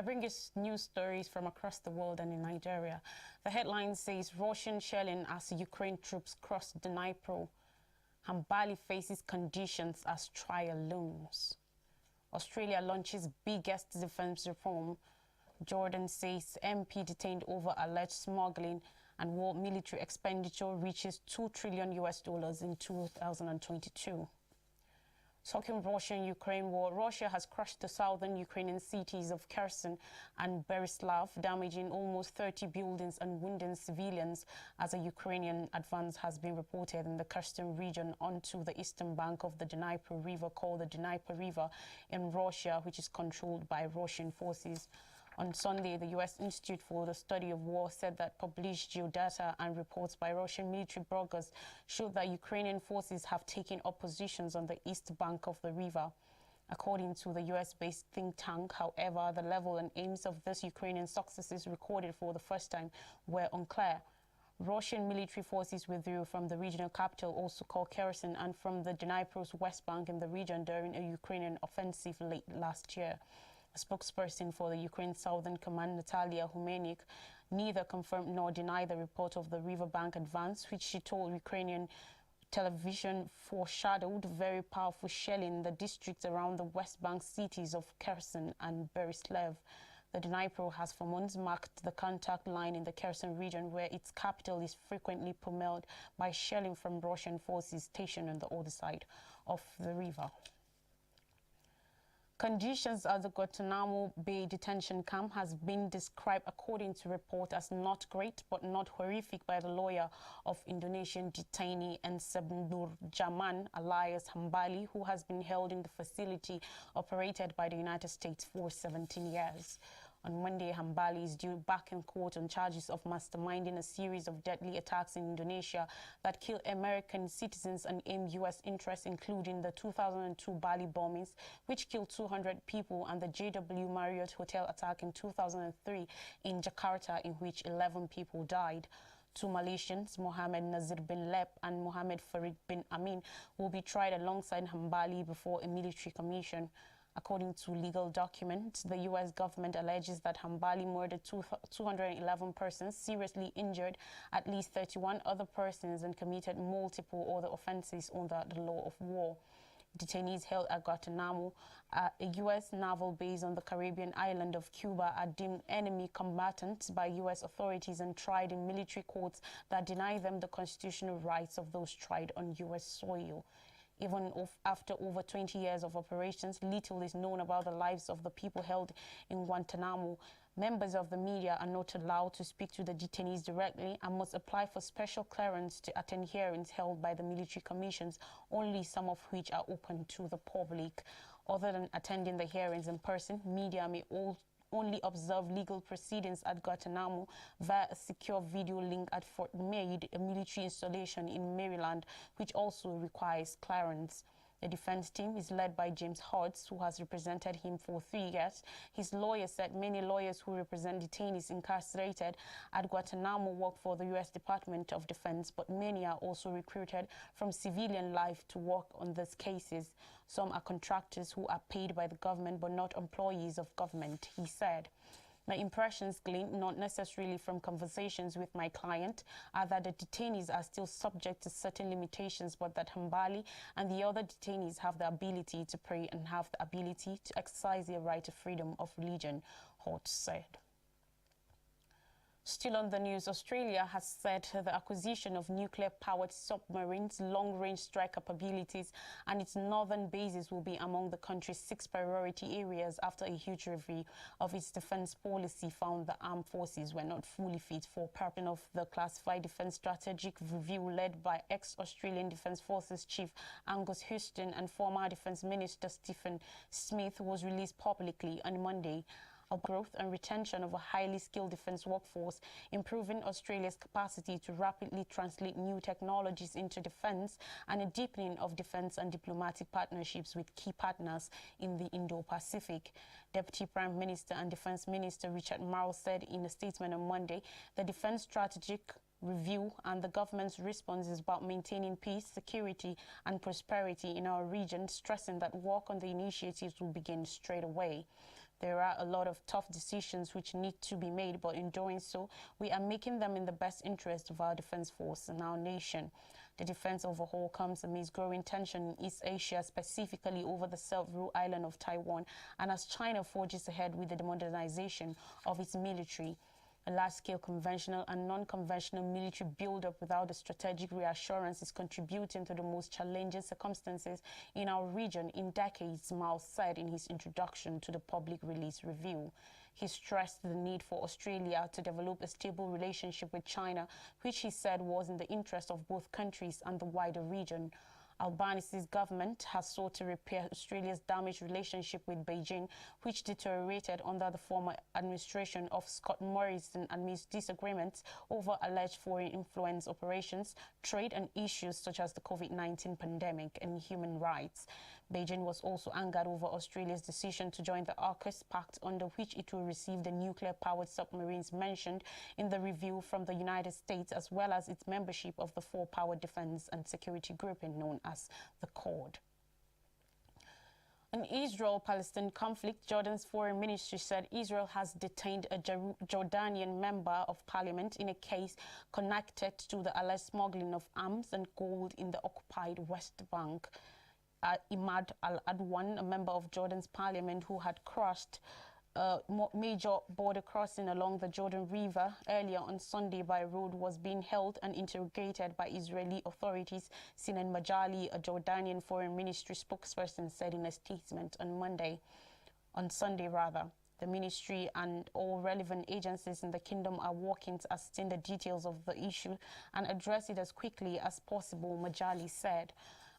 I bring you news stories from across the world and in Nigeria. The headline says Russian shelling as Ukraine troops cross the Dnipro. Hambali faces conditions as trial looms. Australia launches biggest defense reform. Jordan says MP detained over alleged smuggling, and world military expenditure reaches $2 trillion in 2022. Talking Russian-Ukraine war, Russia has crushed the southern Ukrainian cities of Kherson and Berislav, damaging almost 30 buildings and wounding civilians as a Ukrainian advance has been reported in the Kherson region onto the eastern bank of the Dnipro River, called the Dnipro River in Russia, which is controlled by Russian forces. On Sunday, the U.S. Institute for the Study of War said that published geodata and reports by Russian military bloggers showed that Ukrainian forces have taken up positions on the east bank of the river. According to the U.S.-based think tank, however, the level and aims of these Ukrainian successes recorded for the first time were unclear. Russian military forces withdrew from the regional capital, also called Kherson, and from the Dnipro's west bank in the region during a Ukrainian offensive late last year. A spokesperson for the Ukraine Southern Command, Natalia Humenik, neither confirmed nor denied the report of the riverbank advance, which she told Ukrainian television foreshadowed very powerful shelling in the districts around the West Bank cities of Kherson and Berislav. The Dnipro has for months marked the contact line in the Kherson region, where its capital is frequently pummeled by shelling from Russian forces stationed on the other side of the river. Conditions at the Guantanamo Bay detention camp has been described, according to report, as not great but not horrific by the lawyer of Indonesian detainee Enseb Nurjaman alias Hambali, who has been held in the facility operated by the United States for 17 years. On Monday, Hambali is due back in court on charges of masterminding a series of deadly attacks in Indonesia that killed American citizens and aimed U.S. interests, including the 2002 Bali bombings, which killed 200 people, and the JW Marriott Hotel attack in 2003 in Jakarta, in which 11 people died. Two Malaysians, Mohammed Nazir bin Lep and Mohammed Farid bin Amin, will be tried alongside Hambali before a military commission. According to legal documents, the U.S. government alleges that Hambali murdered 211 persons, seriously injured at least 31 other persons, and committed multiple other offenses under the law of war. Detainees held at Guantanamo, a U.S. naval base on the Caribbean island of Cuba, are deemed enemy combatants by U.S. authorities and tried in military courts that deny them the constitutional rights of those tried on U.S. soil. Even after over 20 years of operations, little is known about the lives of the people held in Guantanamo. Members of the media are not allowed to speak to the detainees directly and must apply for special clearance to attend hearings held by the military commissions, only some of which are open to the public. Other than attending the hearings in person, media may only observe legal proceedings at Guantanamo via a secure video link at Fort Meade, a military installation in Maryland, which also requires clearance. The defense team is led by James Hodges, who has represented him for 3 years. His lawyer said many lawyers who represent detainees incarcerated at Guantanamo work for the U.S. Department of Defense, but many are also recruited from civilian life to work on these cases. Some are contractors who are paid by the government but not employees of government, he said. My impressions gleaned not necessarily from conversations with my client are that the detainees are still subject to certain limitations, but that Hambali and the other detainees have the ability to pray and have the ability to exercise their right to freedom of religion, Hodges said. Still on the news, Australia has said the acquisition of nuclear-powered submarines, long-range strike capabilities, and its northern bases will be among the country's 6 priority areas after a huge review of its defense policy found the armed forces were not fully fit for purpose of the classified defense strategic review led by ex-Australian Defense Forces Chief Angus Houston and former Defense Minister Stephen Smith was released publicly on Monday. Growth and retention of a highly skilled defense workforce, improving Australia's capacity to rapidly translate new technologies into defense, and a deepening of defense and diplomatic partnerships with key partners in the Indo-Pacific. Deputy Prime Minister and Defense Minister Richard Marles said in a statement on Monday, the defense strategic review and the government's response is about maintaining peace, security and prosperity in our region, stressing that work on the initiatives will begin straight away. There are a lot of tough decisions which need to be made, but in doing so, we are making them in the best interest of our defense force and our nation. The defense overhaul comes amidst growing tension in East Asia, specifically over the self-ruled island of Taiwan, and as China forges ahead with the demodernization of its military. A large-scale conventional and non-conventional military build-up without a strategic reassurance is contributing to the most challenging circumstances in our region in decades, Miles said in his introduction to the public release review. He stressed the need for Australia to develop a stable relationship with China, which he said was in the interest of both countries and the wider region. Albanese's government has sought to repair Australia's damaged relationship with Beijing, which deteriorated under the former administration of Scott Morrison amidst disagreements over alleged foreign influence operations, trade and issues such as the COVID-19 pandemic and human rights. Beijing was also angered over Australia's decision to join the AUKUS pact, under which it will receive the nuclear-powered submarines mentioned in the review from the United States, as well as its membership of the four-power defense and security grouping known as the Quad. In Israel-Palestine conflict, Jordan's foreign ministry said Israel has detained a Jordanian member of parliament in a case connected to the alleged smuggling of arms and gold in the occupied West Bank. Imad al-Adwan, a member of Jordan's parliament who had crossed a major border crossing along the Jordan River earlier on Sunday by road, was being held and interrogated by Israeli authorities. Sinan Majali, a Jordanian foreign ministry spokesperson, said in a statement on Sunday. The ministry and all relevant agencies in the kingdom are working to ascertain the details of the issue and address it as quickly as possible, Majali said.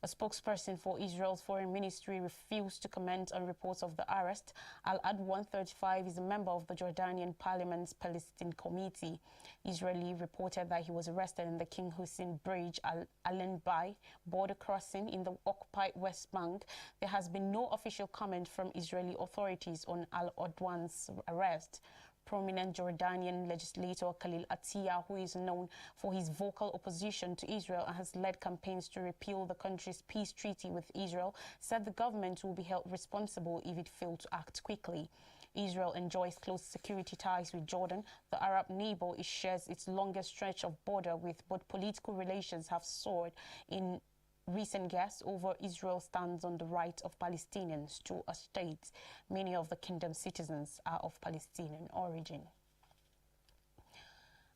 A spokesperson for Israel's foreign ministry refused to comment on reports of the arrest. Al-Adwan, 35, is a member of the Jordanian Parliament's Palestine Committee. Israeli reported that he was arrested in the King Hussein Bridge, Al-Alenbai border crossing in the occupied West Bank. There has been no official comment from Israeli authorities on Al-Adwan's arrest. Prominent Jordanian legislator Khalil Atiyah, who is known for his vocal opposition to Israel and has led campaigns to repeal the country's peace treaty with Israel, said the government will be held responsible if it failed to act quickly. Israel enjoys close security ties with Jordan, the Arab neighbor. It shares its longest stretch of border with, but political relations have soared in recent years over Israel's stance on the right of Palestinians to a state. Many of the kingdom's citizens are of Palestinian origin.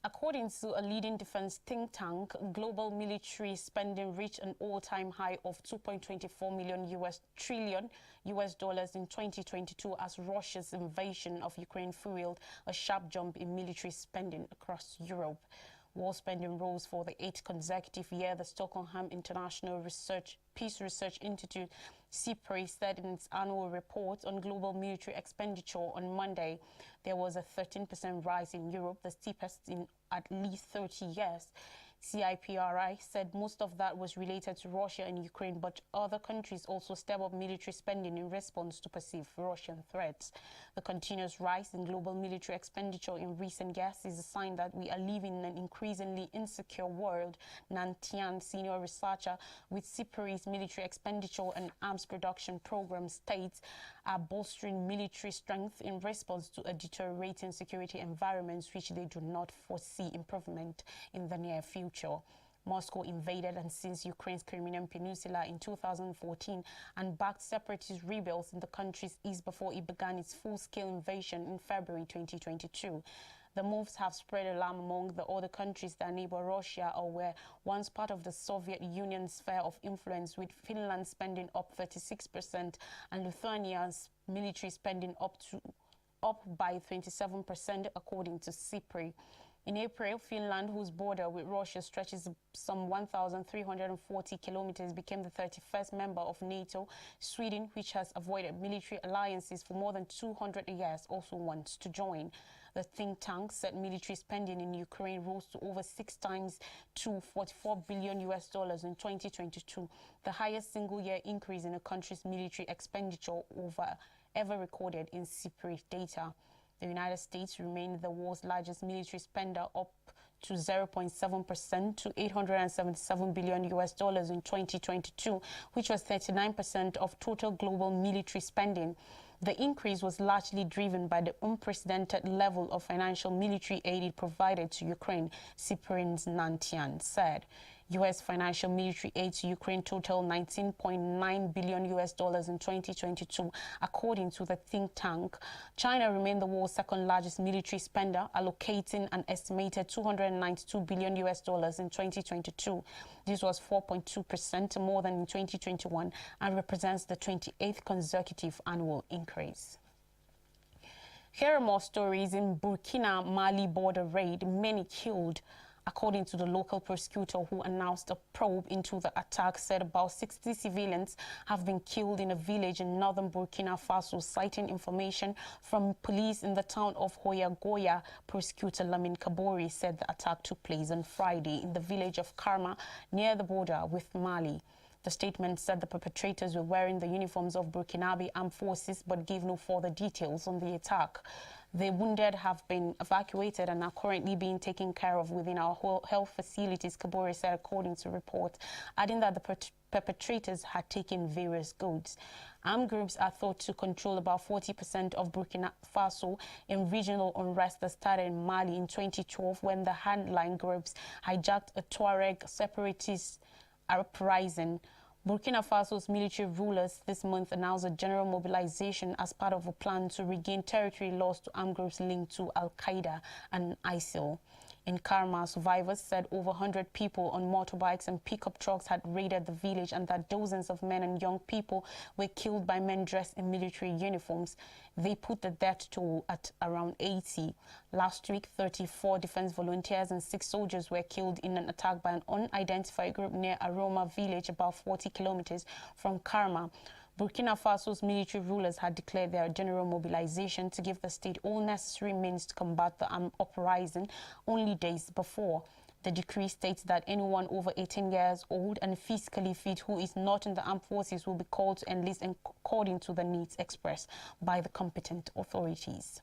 According to a leading defense think tank, global military spending reached an all-time high of $2.24 trillion in 2022 as Russia's invasion of Ukraine fueled a sharp jump in military spending across Europe. War spending rose for the 8th consecutive year. The Stockholm International Peace Research Institute, SIPRI, said in its annual report on global military expenditure on Monday. There was a 13% rise in Europe, the steepest in at least 30 years. CIPRI said most of that was related to Russia and Ukraine, but other countries also step up military spending in response to perceived Russian threats. The continuous rise in global military expenditure in recent years is a sign that we are living in an increasingly insecure world. Nan Tian, senior researcher with SIPRI's military expenditure and arms production program, states are bolstering military strength in response to a deteriorating security environment, which they do not foresee improvement in the near future. Moscow invaded and seized Ukraine's Crimean Peninsula in 2014 and backed separatist rebels in the country's east before it began its full-scale invasion in February 2022. The moves have spread alarm among the other countries that neighbor Russia or were once part of the Soviet Union's sphere of influence, with Finland spending up 36% and Lithuania's military spending up by 27%, according to SIPRI. In April, Finland, whose border with Russia stretches some 1,340 kilometers, became the 31st member of NATO. Sweden, which has avoided military alliances for more than 200 years, also wants to join. The think tank said military spending in Ukraine rose to over 6 times to $44 billion in 2022, the highest single-year increase in a country's military expenditure ever recorded in SIPRI data. The United States remained the world's largest military spender, up to 0.7% to $877 billion in 2022, which was 39% of total global military spending. The increase was largely driven by the unprecedented level of financial military aid it provided to Ukraine, Cyprian Nantian said. U.S. financial military aid to Ukraine totaled $19.9 billion in 2022, according to the think tank. China remained the world's second largest military spender, allocating an estimated $292 billion in 2022. This was 4.2% more than in 2021 and represents the 28th consecutive annual increase. Here are more stories. In Burkina-Mali border raid, many killed. According to the local prosecutor who announced a probe into the attack, said about 60 civilians have been killed in a village in northern Burkina Faso, citing information from police in the town of Hoya-Goya. Prosecutor Lamin Kabori said the attack took place on Friday in the village of Karma near the border with Mali. The statement said the perpetrators were wearing the uniforms of Burkinabe armed forces but gave no further details on the attack. The wounded have been evacuated and are currently being taken care of within our health facilities, Kabore said, according to report, adding that the perpetrators had taken various goods. Armed groups are thought to control about 40% of Burkina Faso in regional unrest that started in Mali in 2012 when the hardline groups hijacked a Tuareg separatist uprising. Burkina Faso's military rulers this month announced a general mobilization as part of a plan to regain territory lost to armed groups linked to Al-Qaeda and ISIL. In Karma, survivors said over 100 people on motorbikes and pickup trucks had raided the village and that dozens of men and young people were killed by men dressed in military uniforms. They put the death toll at around 80. Last week, 34 defense volunteers and 6 soldiers were killed in an attack by an unidentified group near Aroma village, about 40 kilometers from Karma. Burkina Faso's military rulers had declared their general mobilization to give the state all necessary means to combat the armed uprising only days before. The decree states that anyone over 18 years old and physically fit who is not in the armed forces will be called to enlist according to the needs expressed by the competent authorities.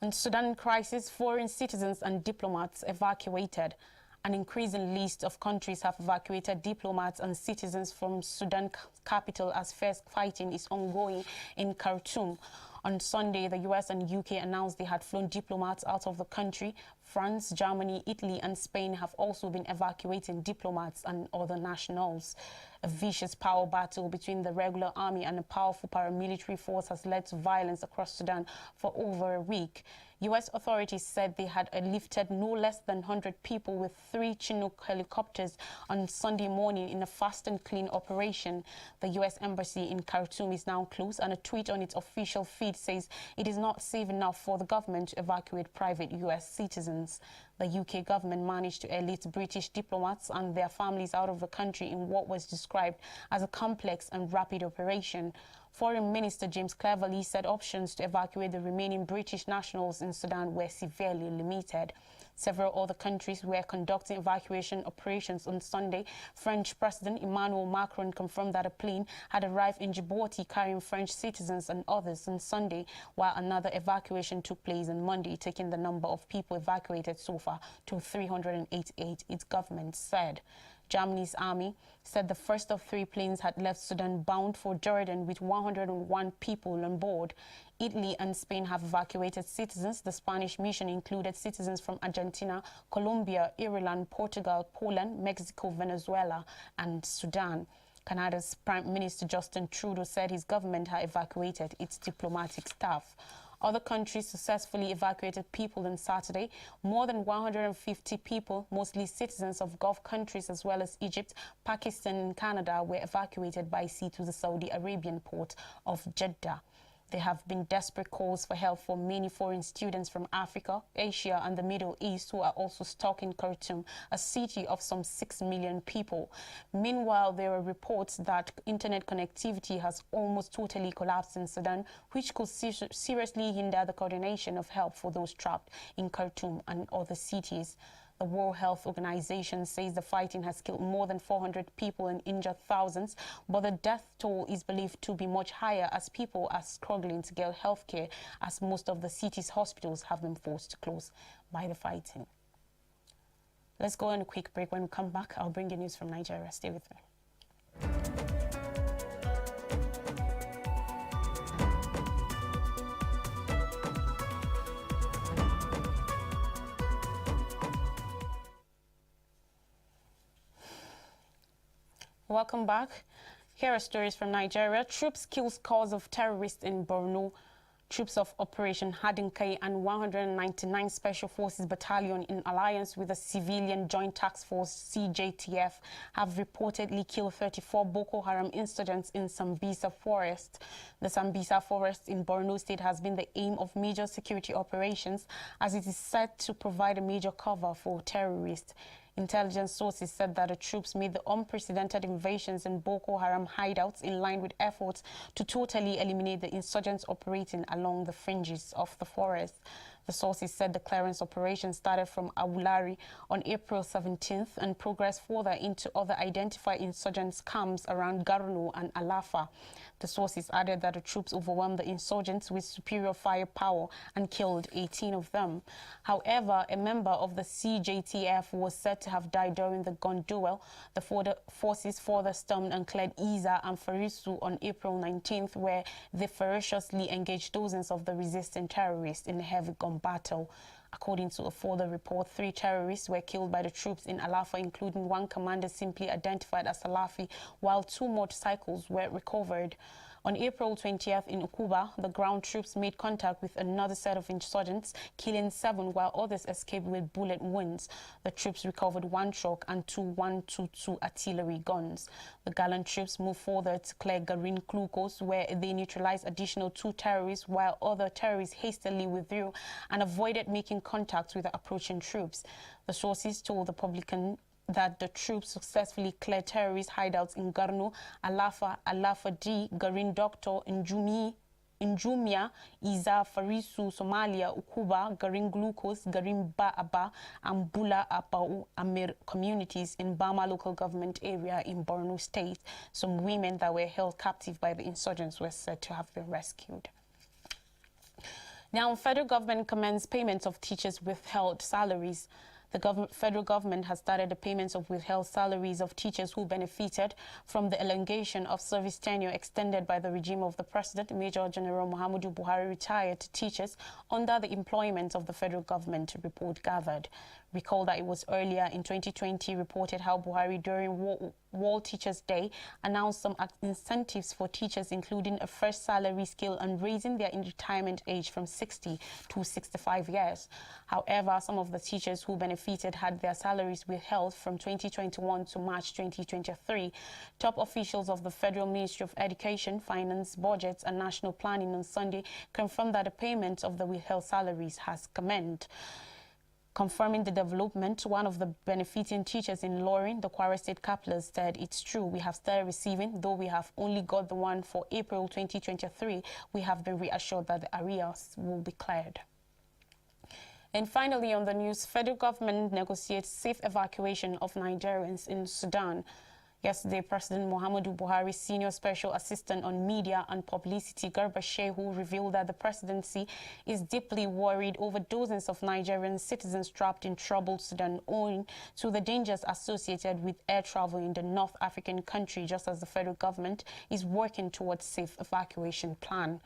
In Sudan crisis, foreign citizens and diplomats evacuated. An increasing list of countries have evacuated diplomats and citizens from Sudan capital as fierce fighting is ongoing in Khartoum. On Sunday, the US and UK announced they had flown diplomats out of the country. France, Germany, Italy and Spain have also been evacuating diplomats and other nationals. A vicious power battle between the regular army and a powerful paramilitary force has led to violence across Sudan for over a week. U.S. authorities said they had lifted no less than 100 people with 3 Chinook helicopters on Sunday morning in a fast and clean operation. The U.S. embassy in Khartoum is now closed, and a tweet on its official feed says it is not safe enough for the government to evacuate private U.S. citizens. The UK government managed to elite British diplomats and their families out of the country in what was described as a complex and rapid operation. Foreign Minister James Cleverly said options to evacuate the remaining British nationals in Sudan were severely limited. Several other countries were conducting evacuation operations on Sunday. French President Emmanuel Macron confirmed that a plane had arrived in Djibouti carrying French citizens and others on Sunday, while another evacuation took place on Monday, taking the number of people evacuated so far to 388, its government said. Germany's army said the first of 3 planes had left Sudan bound for Jordan with 101 people on board. Italy and Spain have evacuated citizens. The Spanish mission included citizens from Argentina, Colombia, Ireland, Portugal, Poland, Mexico, Venezuela, and Sudan. Canada's Prime Minister Justin Trudeau said his government had evacuated its diplomatic staff. Other countries successfully evacuated people on Saturday. More than 150 people, mostly citizens of Gulf countries as well as Egypt, Pakistan and Canada, were evacuated by sea to the Saudi Arabian port of Jeddah. There have been desperate calls for help for many foreign students from Africa, Asia and the Middle East who are also stuck in Khartoum, a city of some 6 million people. Meanwhile, there are reports that internet connectivity has almost totally collapsed in Sudan, which could seriously hinder the coordination of help for those trapped in Khartoum and other cities. The World Health Organization says the fighting has killed more than 400 people and injured thousands, but the death toll is believed to be much higher as people are struggling to get health care, as most of the city's hospitals have been forced to close by the fighting. Let's go on a quick break. When we come back, I'll bring you news from Nigeria. Stay with me. Welcome back. Here are stories from Nigeria. Troops kill scores of terrorists in Borno. Troops of Operation Hadinkai and 199 Special Forces Battalion in alliance with the Civilian Joint Task Force CJTF have reportedly killed 34 Boko Haram insurgents in Sambisa Forest. The Sambisa Forest in Borno State has been the aim of major security operations as it is set to provide a major cover for terrorists. Intelligence sources said that the troops made the unprecedented invasions in Boko Haram hideouts in line with efforts to totally eliminate the insurgents operating along the fringes of the forest. The sources said the clearance operation started from Awulari on April 17th and progressed further into other identified insurgents camps around Garno and Alafa. The sources added that the troops overwhelmed the insurgents with superior firepower and killed 18 of them. However, a member of the CJTF was said to have died during the gun duel. The forces further stormed and cleared Isa and Farisu on April 19th, where they ferociously engaged dozens of the resistant terrorists in a heavy gun battle. According to a further report, 3 terrorists were killed by the troops in Alafa, including one commander simply identified as Salafi, while 2 motorcycles were recovered. On April 20th in Ukuba, the ground troops made contact with another set of insurgents, killing 7 while others escaped with bullet wounds. The troops recovered 1 truck and 2 122 artillery guns. The gallant troops moved further to clear Garin Glucose, where they neutralized additional 2 terrorists, while other terrorists hastily withdrew and avoided making contact with the approaching troops. The sources told the Publican that the troops successfully cleared terrorist hideouts in Garno, Alafa, Alafa D, Garin Doctor, Njumia, Iza, Farisu, Somalia, Ukuba, Garin Glucose, Garin Ba'aba, and Bula Apau Amir communities in Bama local government area in Borno State. Some women that were held captive by the insurgents were said to have been rescued. Now, federal government commenced payments of teachers' withheld salaries. The federal government has started the payments of withheld salaries of teachers who benefited from the elongation of service tenure extended by the regime of the President, Major General Muhammadu Buhari, retired to teachers under the employment of the federal government, report gathered. Recall that it was earlier in 2020 reported how Buhari, during World Teachers' Day, announced some incentives for teachers, including a fresh salary scale and raising their retirement age from 60 to 65 years. However, some of the teachers who benefited had their salaries withheld from 2021 to March 2023. Top officials of the Federal Ministry of Education, Finance, Budgets and National Planning on Sunday confirmed that the payment of the withheld salaries has commenced. Confirming the development, one of the benefiting teachers in Lorin, the Kwara State capital, said, "It's true, we have started receiving, though we have only got the one for April 2023. We have been reassured that the arrears will be cleared." And finally, on the news, federal government negotiates safe evacuation of Nigerians in Sudan. Yesterday, President Muhammadu Buhari's senior special assistant on media and publicity, Garba Shehu, revealed that the presidency is deeply worried over dozens of Nigerian citizens trapped in troubled Sudan owing to the dangers associated with air travel in the North African country, just as the federal government is working towards safe evacuation plan.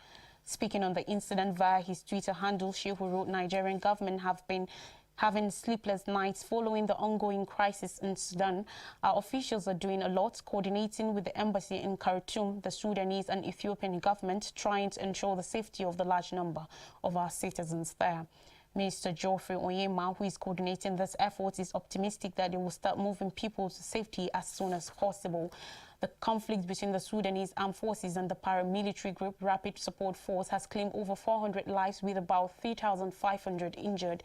Speaking on the incident via his Twitter handle, Shehu wrote, "Nigerian government have been having sleepless nights following the ongoing crisis in Sudan. Our officials are doing a lot, coordinating with the embassy in Khartoum, the Sudanese and Ethiopian government, trying to ensure the safety of the large number of our citizens there." Minister Geoffrey Oyema, who is coordinating this effort, is optimistic that they will start moving people to safety as soon as possible. The conflict between the Sudanese armed forces and the paramilitary group Rapid Support Force has claimed over 400 lives with about 3,500 injured.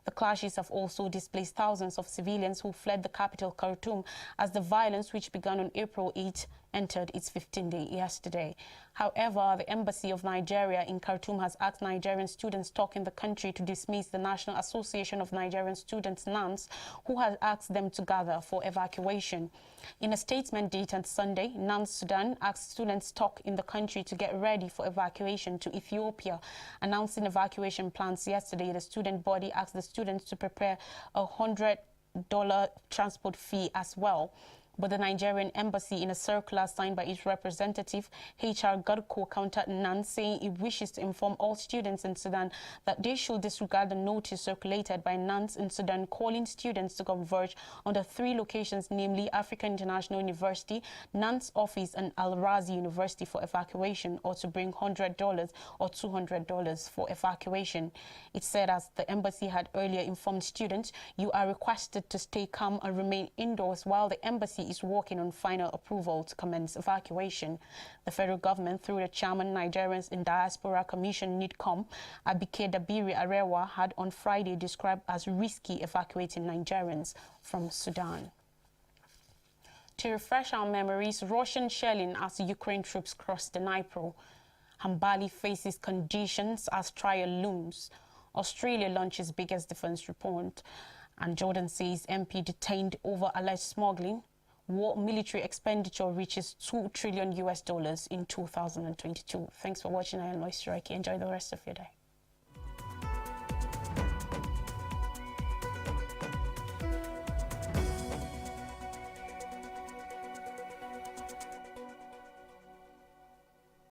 The clashes have also displaced thousands of civilians who fled the capital Khartoum as the violence, which began on April 8, entered its 15th day yesterday. However, the Embassy of Nigeria in Khartoum has asked Nigerian students stuck in the country to dismiss the National Association of Nigerian Students, NANS, who has asked them to gather for evacuation. In a statement dated Sunday, NANS Sudan asked students stuck in the country to get ready for evacuation to Ethiopia. Announcing evacuation plans yesterday, the student body asked the students to prepare $100 transport fee as well. But the Nigerian embassy, in a circular signed by its representative, HR Garko, countered NANS, saying it wishes to inform all students in Sudan that they should disregard the notice circulated by NANS in Sudan calling students to converge on the 3 locations, namely African International University, NANS office and Al-Razi University for evacuation, or to bring $100 or $200 for evacuation. It said, as the embassy had earlier informed students, you are requested to stay calm and remain indoors while the embassy is working on final approval to commence evacuation. The federal government, through the chairman Nigerians in Diaspora Commission NIDCOM, Abike Dabiri Arewa, had on Friday described as risky evacuating Nigerians from Sudan. To refresh our memories, Russian shelling as Ukraine troops cross the Dnipro. Hambali faces conditions as trial looms. Australia launches biggest defense report. And Jordan says MP detained over alleged smuggling. War military expenditure reaches $2 trillion in 2022. Thanks for watching. I am Lois Shiraki. Enjoy the rest of your day.